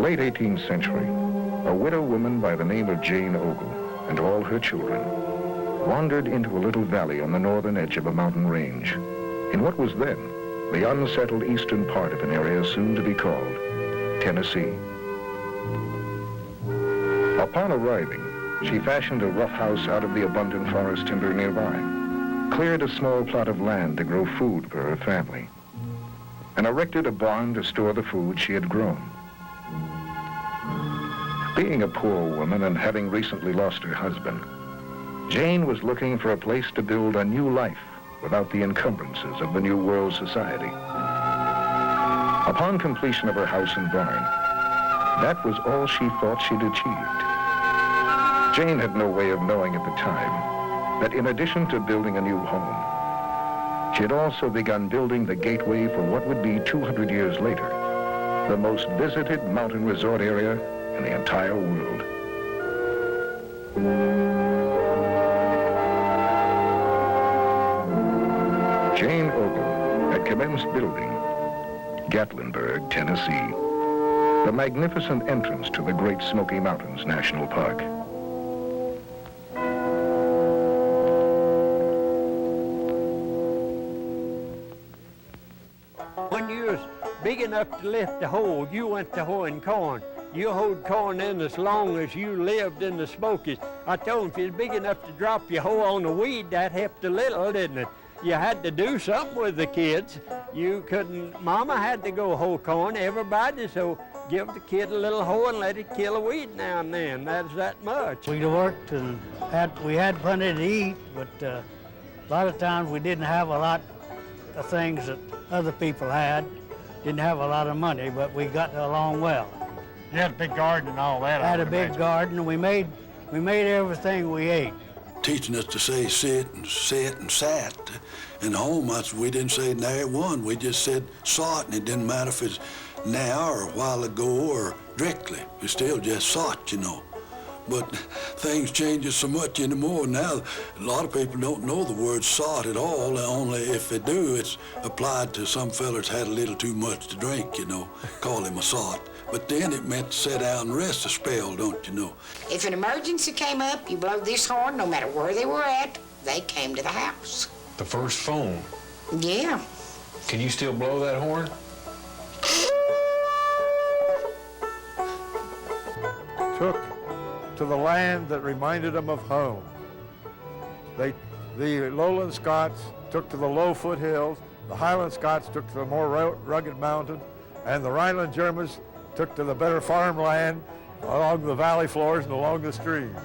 late 18th century, a widow woman by the name of Jane Ogle and all her children wandered into a little valley on the northern edge of a mountain range in what was then the unsettled eastern part of an area soon to be called Tennessee. Upon arriving, she fashioned a rough house out of the abundant forest timber nearby, cleared a small plot of land to grow food for her family, and erected a barn to store the food she had grown. Being a poor woman and having recently lost her husband, Jane was looking for a place to build a new life without the encumbrances of the New World society. Upon completion of her house and barn, that was all she thought she'd achieved. Jane had no way of knowing at the time that in addition to building a new home, she had also begun building the gateway for what would be 200 years later, the most visited mountain resort area in the entire world. Jane Ogle had commenced building Gatlinburg, Tennessee, the magnificent entrance to the Great Smoky Mountains National Park. When you was big enough to lift the hoe, you went to hoeing corn. You hoed corn in as long as you lived in the Smokies. I told him if you're big enough to drop your hoe on the weed, that helped a little, didn't it? You had to do something with the kids. You couldn't, Mama had to go hoe corn, everybody, so give the kid a little hoe and let it kill a weed now and then. That's that much. We worked and we had plenty to eat, but a lot of times we didn't have a lot of things that other people had. Didn't have a lot of money, but we got along well. You had a big garden and all that. I had a big garden, and we made everything we ate. Teaching us to say sit and sit and sat. In the home, we didn't say nary one. We just said sot, and it didn't matter if it's now or a while ago or directly. It's still just sot, you know. But things changes so much anymore now. A lot of people don't know the word sot at all. Only if they do, it's applied to some fellas had a little too much to drink, you know, call him a sot. But then it meant to sit down and rest a spell, don't you know? If an emergency came up, you blow this horn, no matter where they were at, they came to the house. The first phone? Yeah. Can you still blow that horn? Took to the land that reminded them of home. The lowland Scots took to the low foothills, the Highland Scots took to the more rugged mountains, and the Rhineland Germans took to the better farmland along the valley floors and along the streams.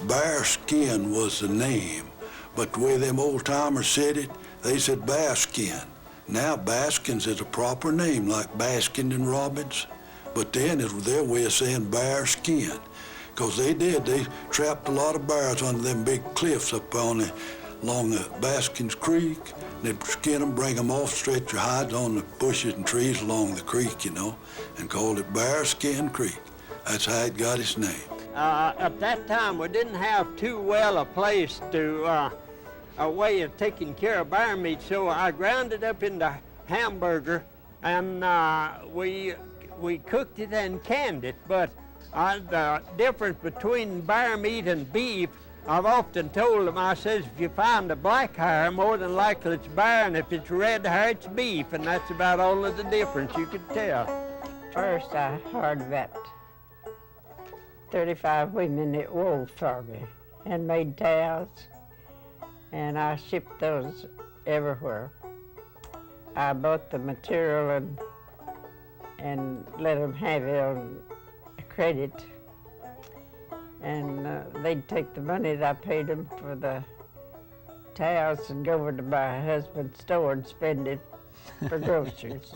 Bear Skin was the name, but the way them old timers said it, they said bear skin. Now Baskins is a proper name, like Baskin and Robbins, but then it was their way of saying bear skin. Because they trapped a lot of bears under them big cliffs up along the Baskins Creek. They'd skin them, bring them off, stretch your hides on the bushes and trees along the creek, you know, and called it Bear Skin Creek. That's how it got its name. At that time, we didn't have too well a place to, a way of taking care of bear meat, so I ground it up into hamburger, and we cooked it and canned it, but the difference between bear meat and beef, I've often told them, I says, if you find a black hair, more than likely it's bear, and if it's red hair, it's beef, and that's about all of the difference you could tell. First, I hired about 35 women that wove for me and made towels, and I shipped those everywhere. I bought the material and let them have it on credit, and they'd take the money that I paid them for the towels and go over to my husband's store and spend it for groceries.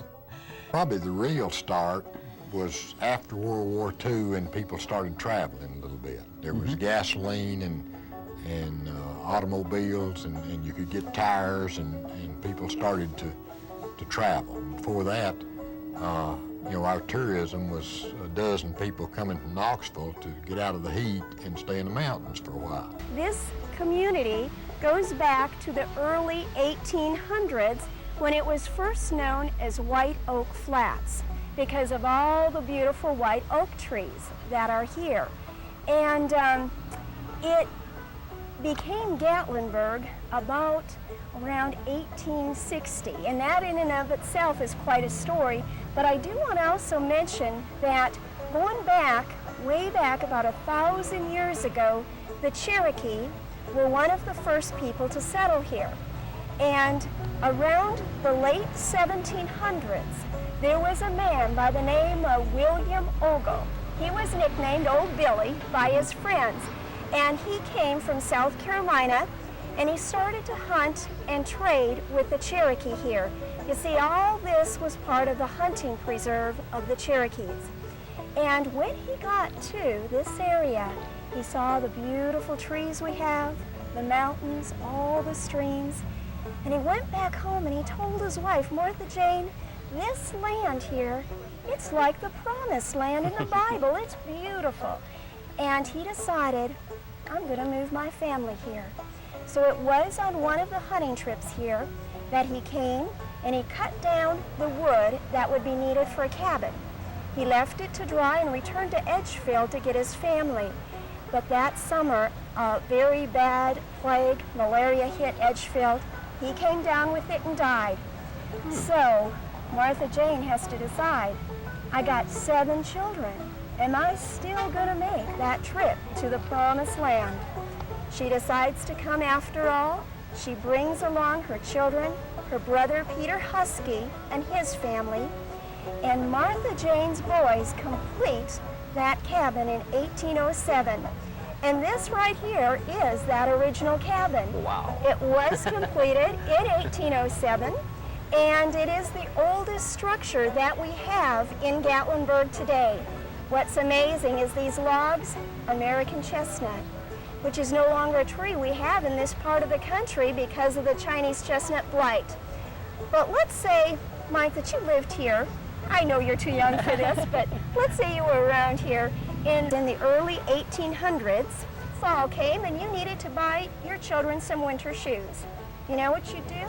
Probably the real start was after World War II and people started traveling a little bit. There was gasoline and automobiles, and you could get tires, and people started to travel. Before that, you know, our tourism was a dozen people coming from Knoxville to get out of the heat and stay in the mountains for a while. This community goes back to the early 1800s when it was first known as White Oak Flats. because of all the beautiful white oak trees that are here. And it became Gatlinburg about around 1860, and that in and of itself is quite a story. But I do want to also mention that going back, way back about 1,000 years ago, the Cherokee were one of the first people to settle here. And around the late 1700s, there was a man by the name of William Ogle. He was nicknamed Old Billy by his friends, and he came from South Carolina, and he started to hunt and trade with the Cherokee here. You see, all this was part of the hunting preserve of the Cherokees. And when he got to this area, he saw the beautiful trees we have, the mountains, all the streams, and he went back home and he told his wife, Martha Jane, this land here, it's like the promised land in the Bible. It's beautiful. And he decided, I'm going to move my family here. So it was on one of the hunting trips here that he came and he cut down the wood that would be needed for a cabin. He left it to dry and returned to Edgefield to get his family. But that summer, a very bad plague, malaria hit Edgefield. He came down with it and died. So Martha Jane has to decide, I got 7 children. Am I still going to make that trip to the promised land? She decides to come after all. She brings along her children, her brother Peter Husky and his family, and Martha Jane's boys complete that cabin in 1807. And this right here is that original cabin. Wow. It was completed in 1807, and it is the oldest structure that we have in Gatlinburg today. What's amazing is these logs, American chestnut, which is no longer a tree we have in this part of the country because of the Chinese chestnut blight. But let's say, Mike, that you lived here. I know you're too young for this, but let's say you were around here in the early 1800s. Fall came and you needed to buy your children some winter shoes. You know what you'd do?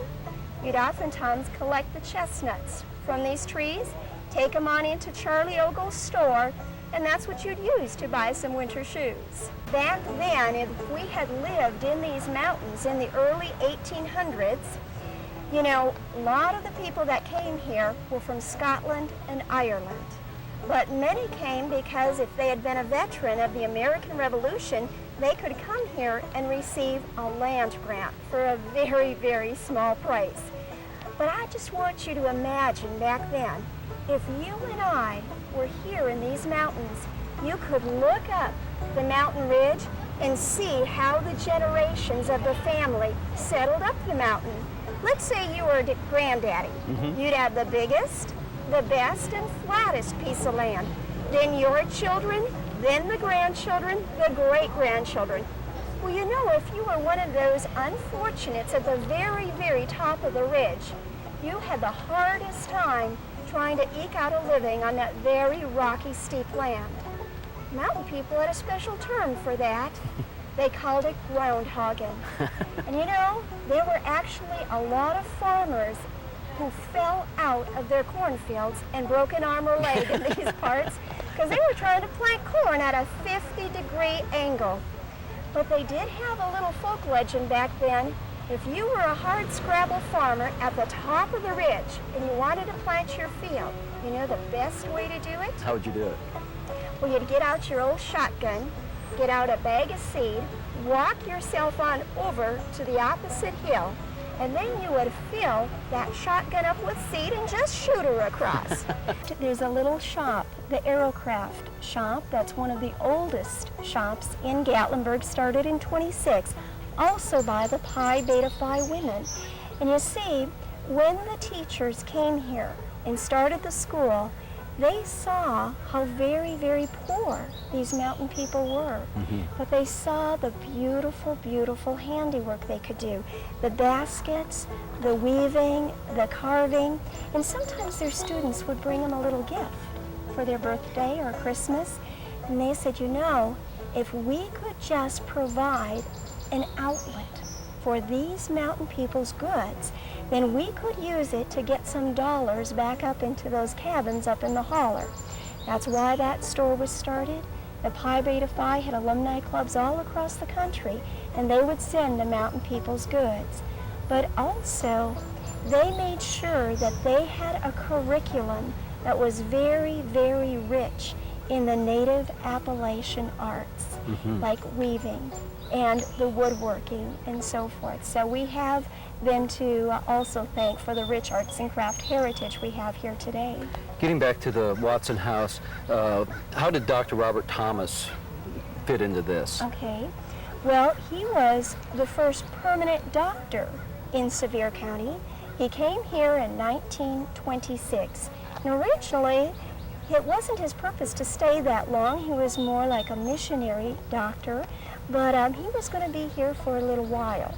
You'd oftentimes collect the chestnuts from these trees, take them on into Charlie Ogle's store, and that's what you'd use to buy some winter shoes. Back then, if we had lived in these mountains in the early 1800s, you know, a lot of the people that came here were from Scotland and Ireland. But many came because if they had been a veteran of the American Revolution, they could come here and receive a land grant for a very, very small price. But I just want you to imagine back then, if you and I were here in these mountains, you could look up the mountain ridge and see how the generations of the family settled up the mountain. Let's say you were a granddaddy. You'd have the biggest, the best, and flattest piece of land. Then your children, then the grandchildren, the great-grandchildren. Well, you know, if you were one of those unfortunates at the very, very top of the ridge, you had the hardest time trying to eke out a living on that very rocky, steep land. Mountain people had a special term for that. They called it groundhogging. And you know, there were actually a lot of farmers who fell out of their cornfields and broke an arm or leg in these parts because they were trying to plant corn at a 50-degree angle. But they did have a little folk legend back then. If you were a hard-scrabble farmer at the top of the ridge and you wanted to plant your field, you know the best way to do it? How would you do it? Well, you'd get out your old shotgun, get out a bag of seed, walk yourself on over to the opposite hill, and then you would fill that shotgun up with seed and just shoot her across. There's a little shop, the Aerocraft shop, that's one of the oldest shops in Gatlinburg, started in 26, also by the Pi Beta Phi women. And you see, when the teachers came here and started the school, they saw how very, very poor these mountain people were. But they saw the beautiful, beautiful handiwork they could do. The baskets, the weaving, the carving, and sometimes their students would bring them a little gift for their birthday or Christmas. And they said, you know, if we could just provide an outlet for these mountain people's goods, then we could use it to get some dollars back up into those cabins up in the holler. That's why that store was started. The Pi Beta Phi had alumni clubs all across the country, and they would send the mountain people's goods. But also, they made sure that they had a curriculum that was very, very rich in the native Appalachian arts, like weaving and the woodworking and so forth. So we have them to also thank for the rich arts and craft heritage we have here today. Getting back to the Watson House, how did Dr. Robert Thomas fit into this? Okay. Well, he was the first permanent doctor in Sevier County. He came here in 1926. And originally, it wasn't his purpose to stay that long. He was more like a missionary doctor, but he was going to be here for a little while.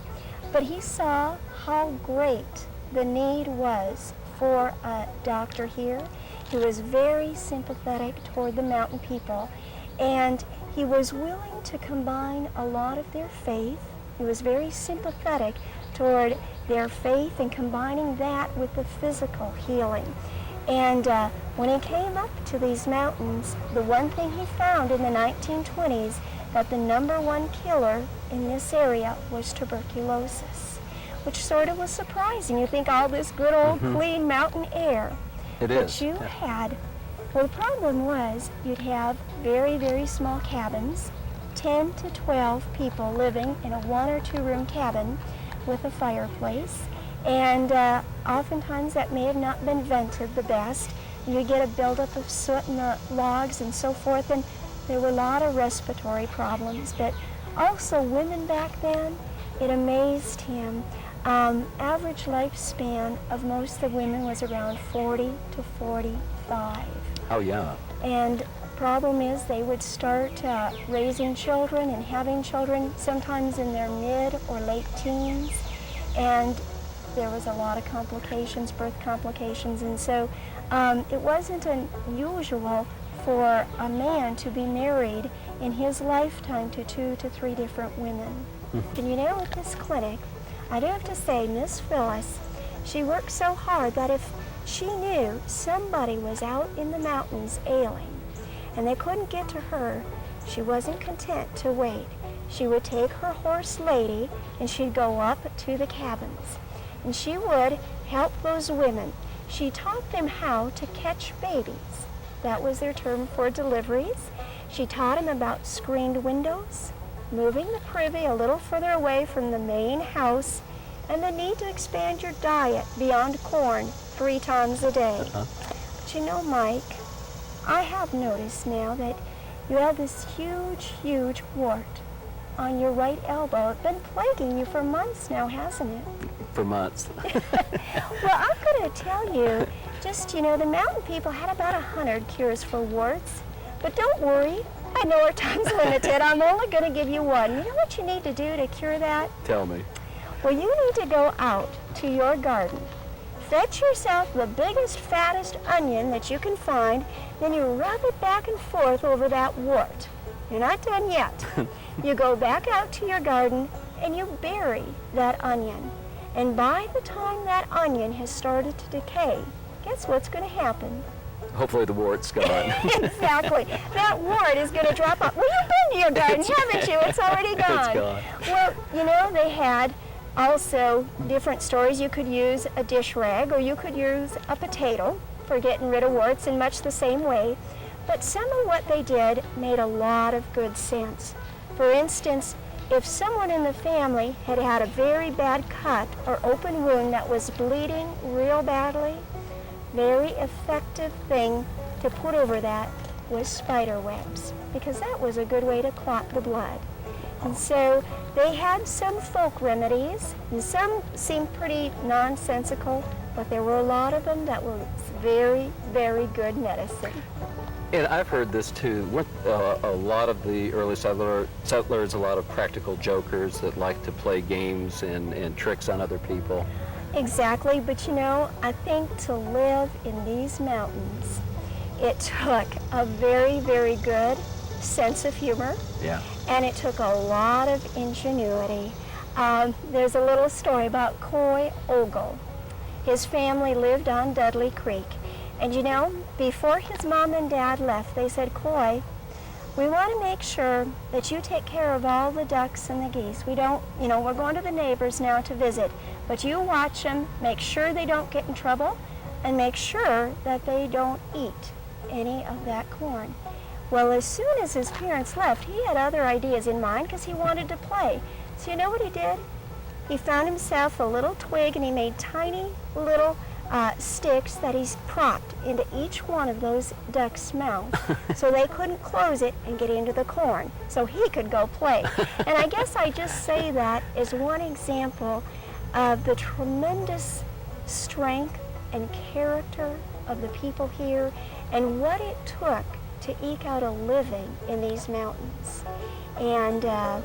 But he saw how great the need was for a doctor here. He was very sympathetic toward the mountain people, and he was willing to combine a lot of their faith. He was very sympathetic toward their faith and combining that with the physical healing. And when he came up to these mountains, the one thing he found in the 1920s, that the #1 killer in this area was tuberculosis, which sort of was surprising. You think all this good old clean mountain air. It is. But you had, well, the problem was you'd have very, very small cabins, 10 to 12 people living in a 1 or 2 room cabin with a fireplace. And oftentimes that may have not been vented the best. You get a buildup of soot in the logs and so forth, and there were a lot of respiratory problems. But also women back then, it amazed him. Average lifespan of most of the women was around 40 to 45. Oh, yeah. And problem is they would start raising children and having children sometimes in their mid or late teens. And there was a lot of complications, birth complications, and so it wasn't unusual for a man to be married in his lifetime to 2 to 3 different women. And you know, at this clinic, I do have to say, Miss Phyllis, she worked so hard that if she knew somebody was out in the mountains ailing and they couldn't get to her, she wasn't content to wait. She would take her horse lady and she'd go up to the cabins. And she would help those women. She taught them how to catch babies. That was their term for deliveries. She taught them about screened windows, moving the privy a little further away from the main house, and the need to expand your diet beyond corn 3 times a day. But you know, Mike, I have noticed now that you have this huge, huge wart on your right elbow. It's been plaguing you for months now, hasn't it? For months. Well, I'm going to tell you, just, you know, the mountain people had about 100 cures for warts. But don't worry, I know our time's limited. I'm only going to give you one. You know what you need to do to cure that? Tell me. Well, you need to go out to your garden, fetch yourself the biggest, fattest onion that you can find, then you rub it back and forth over that wart. You're not done yet. You go back out to your garden and you bury that onion. And by the time that onion has started to decay, guess what's going to happen? Hopefully the wart's gone. Exactly. That wart is going to drop off. Well, you've been to your garden, haven't you? It's already gone. It's gone. Well, you know, they had also different stories. You could use a dish rag or you could use a potato for getting rid of warts in much the same way. But some of what they did made a lot of good sense. For instance, if someone in the family had had a very bad cut or open wound that was bleeding real badly, very effective thing to put over that was spider webs, because that was a good way to clot the blood. And so they had some folk remedies, and some seemed pretty nonsensical, but there were a lot of them that were very, very good medicine. And I've heard this too. Weren't a lot of the early settlers a lot of practical jokers that like to play games and tricks on other people? Exactly, but you know, I think to live in these mountains, it took a very, very good sense of humor. Yeah. And it took a lot of ingenuity. There's a little story about Coy Ogle. His family lived on Dudley Creek. And you know, before his mom and dad left, they said, Coy, we want to make sure that you take care of all the ducks and the geese. We don't, you know, we're going to the neighbors now to visit, but you watch them, make sure they don't get in trouble, and make sure that they don't eat any of that corn. Well, as soon as his parents left, he had other ideas in mind because he wanted to play. So you know what he did? He found himself a little twig and he made tiny little sticks that he's propped into each one of those ducks' mouths so they couldn't close it and get into the corn, so he could go play. And I guess I just say that as one example of the tremendous strength and character of the people here and what it took to eke out a living in these mountains. And a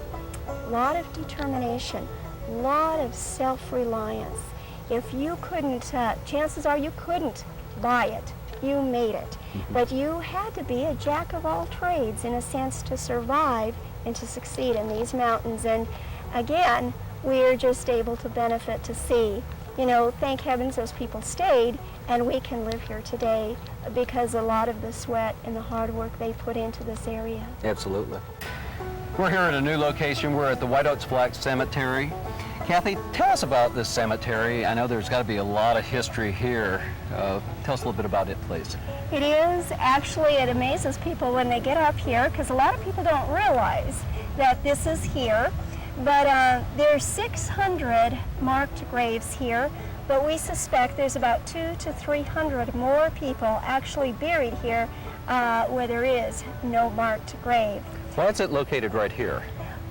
lot of determination, a lot of self-reliance. If you couldn't, chances are you couldn't buy it. You made it. But you had to be a jack of all trades in a sense to survive and to succeed in these mountains. And again, we're just able to benefit to see, you know, thank heavens those people stayed and we can live here today because a lot of the sweat and the hard work they put into this area. Absolutely. We're here at a new location. We're at the White Oaks Black Cemetery. Kathy, tell us about this cemetery. I know there's got to be a lot of history here. Tell us a little bit about it, please. It is. Actually, it amazes people when they get up here because a lot of people don't realize that this is here. But there's 600 marked graves here, but we suspect there's about 200 to 300 more people actually buried here where there is no marked grave. Why is it located right here?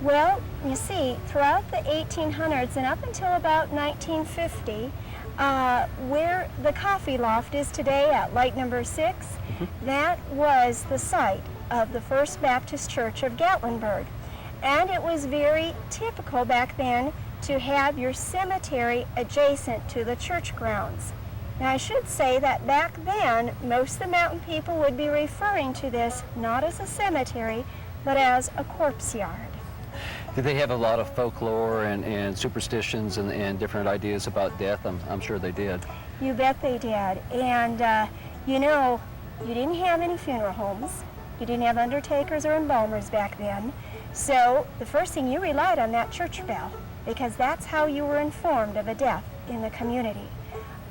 Well, you see, throughout the 1800s and up until about 1950, where the coffee loft is today at light number 6, that was the site of the First Baptist Church of Gatlinburg. And it was very typical back then to have your cemetery adjacent to the church grounds. Now I should say that back then, most of the mountain people would be referring to this not as a cemetery, but as a corpse yard. Did they have a lot of folklore and superstitions and different ideas about death? I'm sure they did. You bet they did. And you know, you didn't have any funeral homes. You didn't have undertakers or embalmers back then. So the first thing you relied on that church bell because that's how you were informed of a death in the community.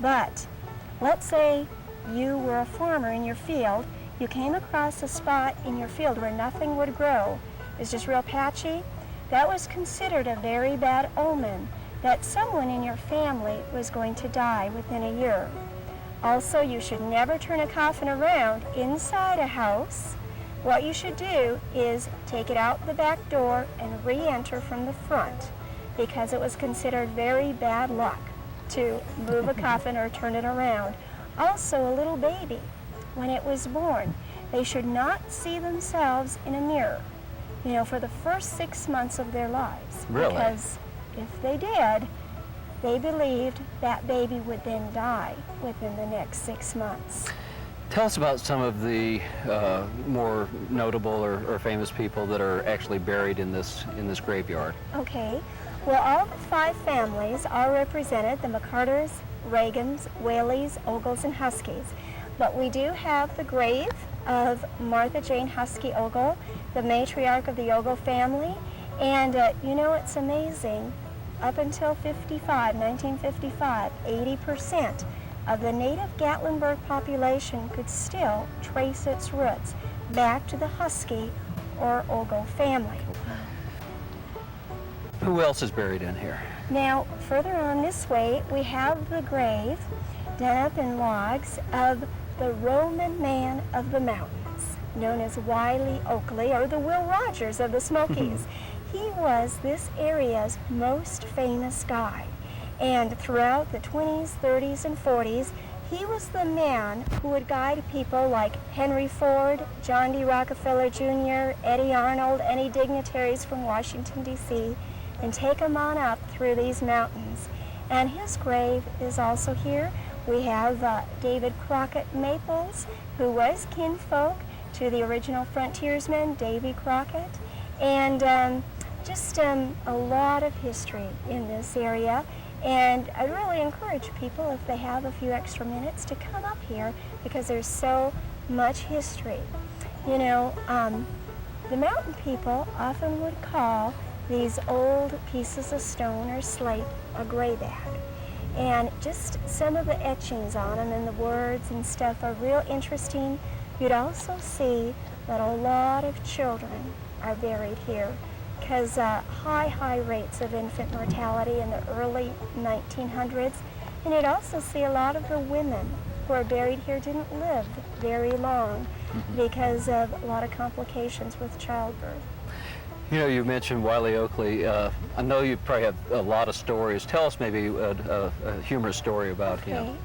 But let's say you were a farmer in your field. You came across a spot in your field where nothing would grow. It's just real patchy. That was considered a very bad omen that someone in your family was going to die within a year. Also, you should never turn a coffin around inside a house. What you should do is take it out the back door and re-enter from the front because it was considered very bad luck to move a coffin or turn it around. Also, a little baby, when it was born, they should not see themselves in a mirror, you know, for the first 6 months of their lives. Really? Because if they did, they believed that baby would then die within the next 6 months. Tell us about some of the more notable or famous people that are actually buried in this graveyard. Okay. Well, all the 5 families are represented, the McCarters, Reagans, Whaleys, Ogles, and Huskies. But we do have the grave of Martha Jane Husky Ogle, the matriarch of the Ogle family. And you know, it's amazing. Up until 1955, 80% of the native Gatlinburg population could still trace its roots back to the Husky or Ogle family. Who else is buried in here? Now, further on this way, we have the grave done up in logs of the Roman man of the mountains, known as Wiley Oakley, or the Will Rogers of the Smokies. He was this area's most famous guide. And throughout the 20s, 30s, and 40s, he was the man who would guide people like Henry Ford, John D. Rockefeller Jr., Eddie Arnold, any dignitaries from Washington, D.C., and take them on up through these mountains. And his grave is also here. We have David Crockett Maples, who was kinfolk to the original frontiersman, Davy Crockett. And just a lot of history in this area. And I really encourage people, if they have a few extra minutes, to come up here because there's so much history. You know, the mountain people often would call these old pieces of stone or slate a grayback. And just some of the etchings on them and the words and stuff are real interesting. You'd also see that a lot of children are buried here because high rates of infant mortality in the early 1900s. And you'd also see a lot of the women who are buried here didn't live very long because of a lot of complications with childbirth. You know, you mentioned Wiley Oakley. I know you probably have a lot of stories. Tell us maybe a humorous story about him.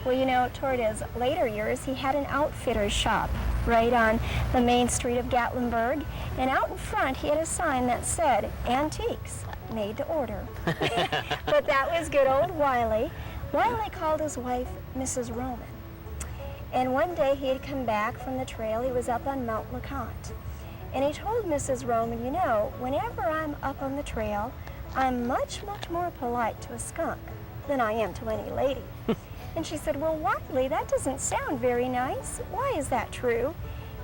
Well, you know, toward his later years, he had an outfitter's shop right on the main street of Gatlinburg. And out in front, he had a sign that said, "Antiques, made to order." But that was good old Wiley. Wiley called his wife Mrs. Roman. And one day he had come back from the trail. He was up on Mount LeConte. And he told Mrs. Roman, you know, whenever I'm up on the trail, I'm much more polite to a skunk than I am to any lady. And she said, well, Wiley, that doesn't sound very nice. Why is that true?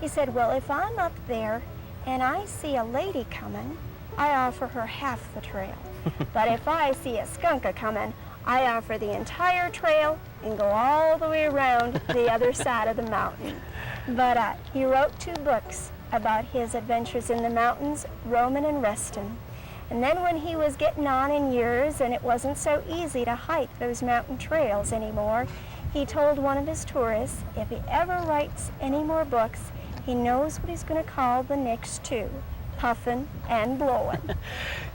He said, well, if I'm up there and I see a lady coming, I offer her half the trail. But if I see a skunk a-coming, I offer the entire trail and go all the way around the other side of the mountain. But he wrote 2 books about his adventures in the mountains, Roman and Reston. And then when he was getting on in years and it wasn't so easy to hike those mountain trails anymore, he told one of his tourists if he ever writes any more books, he knows what he's going to call the next 2, Puffin' and Blowin'.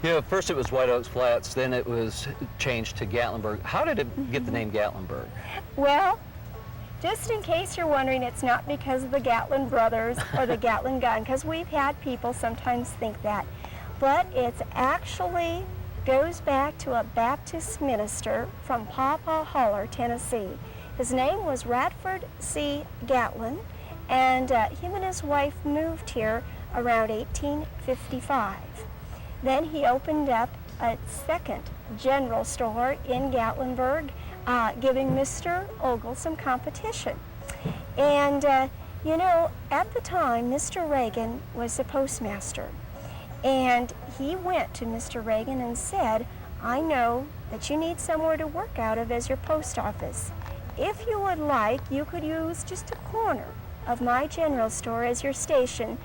You know, first it was White Oaks Flats, then it was changed to Gatlinburg. How did it get the name Gatlinburg? Well, just in case you're wondering, it's not because of the Gatlin brothers or the Gatlin gun, because we've had people sometimes think that. But it actually goes back to a Baptist minister from Paw Paw Holler, Tennessee. His name was Radford C. Gatlin, and him and his wife moved here around 1855. Then he opened up a second general store in Gatlinburg, giving Mr. Ogle some competition. And, you know, at the time, Mr. Reagan was the postmaster. And he went to Mr. Reagan and said, I know that you need somewhere to work out of as your post office. If you would like, you could use just a corner of my general store as your station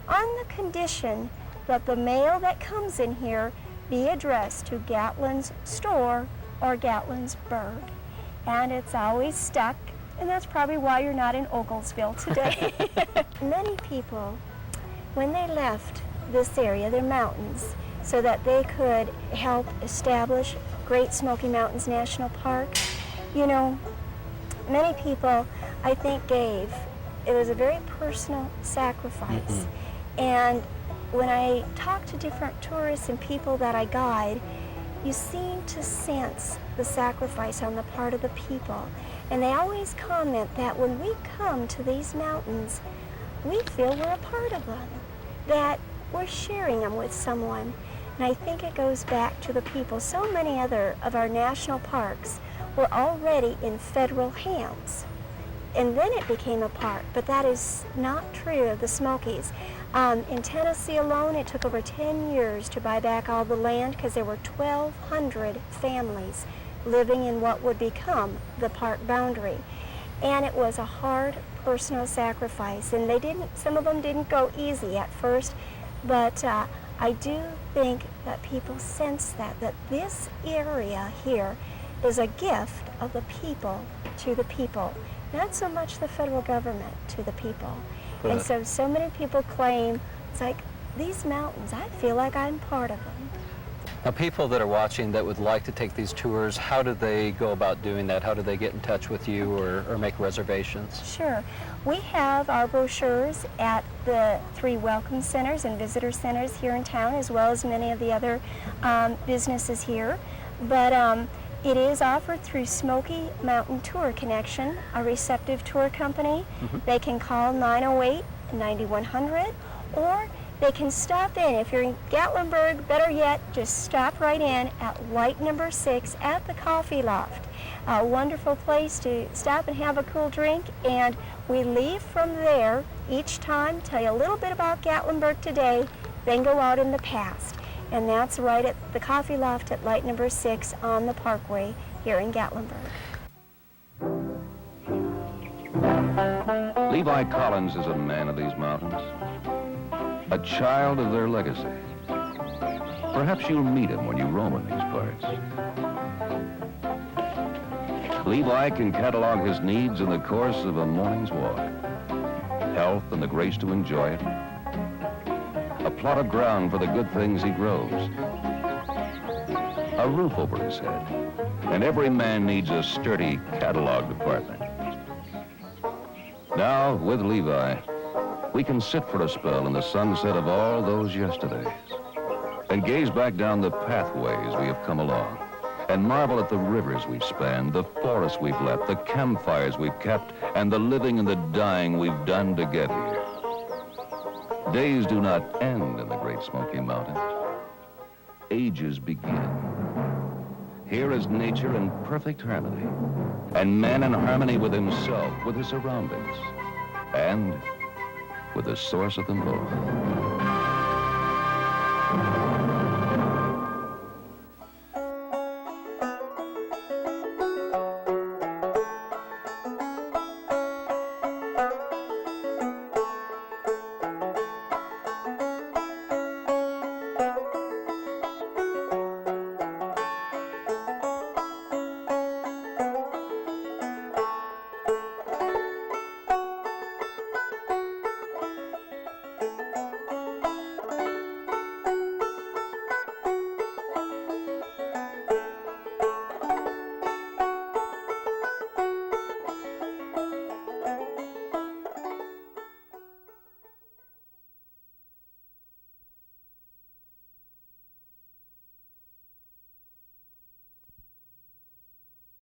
on the condition that the mail that comes in here be addressed to Gatlin's store or Gatlinburg. And it's always stuck, and that's probably why you're not in Oglesville today. Many people, when they left this area, their mountains, so that they could help establish Great Smoky Mountains National Park, you know, many people, I think, gave. It was a very personal sacrifice. And when I talk to different tourists and people that I guide, you seem to sense the sacrifice on the part of the people. And they always comment that when we come to these mountains, we feel we're a part of them, that we're sharing them with someone. And I think it goes back to the people. So many other of our national parks were already in federal hands. And then it became a park, but that is not true of the Smokies. In Tennessee alone, it took over 10 years to buy back all the land because there were 1,200 families living in what would become the park boundary. And it was a hard personal sacrifice. And some of them didn't go easy at first, but I do think that people sense that this area here is a gift of the people to the people. Not so much the federal government to the people. And so many people claim, it's like, these mountains, I feel like I'm part of them. Now, people that are watching that would like to take these tours, how do they go about doing that? How do they get in touch with you or make reservations? Sure. We have our brochures at the 3 welcome centers and visitor centers here in town, as well as many of the other businesses here. But it is offered through Smoky Mountain Tour Connection, a receptive tour company. They can call 908-9100, or they can stop in. If you're in Gatlinburg, better yet, just stop right in at light number 6 at the Coffee Loft. A wonderful place to stop and have a cool drink, and we leave from there each time, tell you a little bit about Gatlinburg today, then go out in the past. And that's right at the Coffee Loft at light number 6 on the Parkway here in Gatlinburg. Levi Collins is a man of these mountains, a child of their legacy. Perhaps you'll meet him when you roam in these parts. Levi can catalog his needs in the course of a morning's walk. Health and the grace to enjoy it. A plot of ground for the good things he grows. A roof over his head. And every man needs a sturdy catalog department. Now, with Levi, we can sit for a spell in the sunset of all those yesterdays and gaze back down the pathways we have come along and marvel at the rivers we've spanned, the forests we've left, the campfires we've kept, and the living and the dying we've done to get here. Days do not end in the Great Smoky Mountains. Ages begin. Here is nature in perfect harmony, and man in harmony with himself, with his surroundings, and with the source of them both.